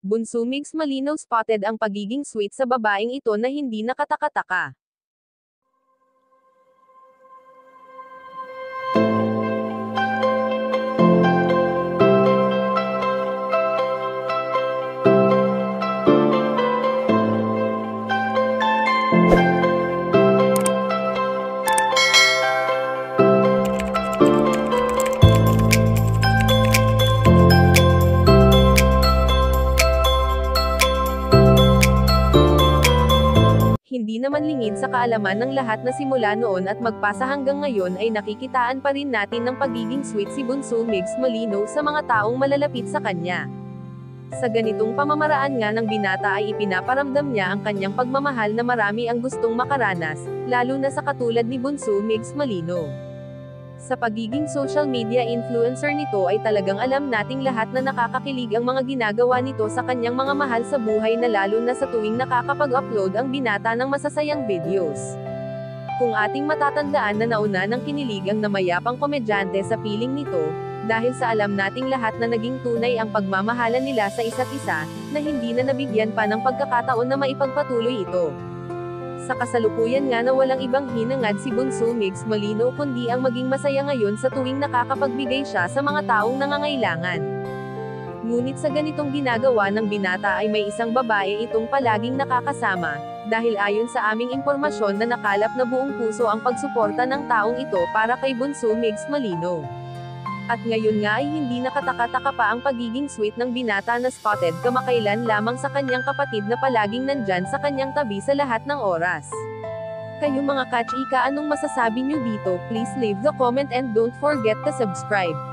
Bunso Migs Malinaw spotted ang pagiging sweet sa babaeng ito na hindi nakataka-taka. Hindi naman lingid sa kaalaman ng lahat na simula noon at magpasa hanggang ngayon ay nakikitaan pa rin natin ng pagiging sweet si Bunso Migs Malinaw sa mga taong malalapit sa kanya. Sa ganitong pamamaraan nga ng binata ay ipinaparamdam niya ang kanyang pagmamahal na marami ang gustong makaranas, lalo na sa katulad ni Bunso Migs Malinaw. Sa pagiging social media influencer nito ay talagang alam nating lahat na nakakakilig ang mga ginagawa nito sa kanyang mga mahal sa buhay na lalo na sa tuwing nakakapag-upload ang binata ng masasayang videos. Kung ating matatandaan na nauna ng kinilig ang namayapang komedyante sa piling nito, dahil sa alam nating lahat na naging tunay ang pagmamahalan nila sa isa't isa, na hindi na nabigyan pa ng pagkakataon na maipagpatuloy ito. Sa kasalukuyan nga na walang ibang hinangad si Bunso Migs Malinaw kundi ang maging masaya ngayon sa tuwing nakakapagbigay siya sa mga taong nangangailangan. Ngunit sa ganitong ginagawa ng binata ay may isang babae itong palaging nakakasama, dahil ayon sa aming impormasyon na nakalap na buong puso ang pagsuporta ng taong ito para kay Bunso Migs Malinaw. At ngayon nga ay hindi nakataka-taka pa ang pagiging sweet ng binata na spotted kamakailan lamang sa kanyang kapatid na palaging nandyan sa kanyang tabi sa lahat ng oras. Kayo mga kachika, anong masasabi nyo dito? Please leave the comment and don't forget to subscribe.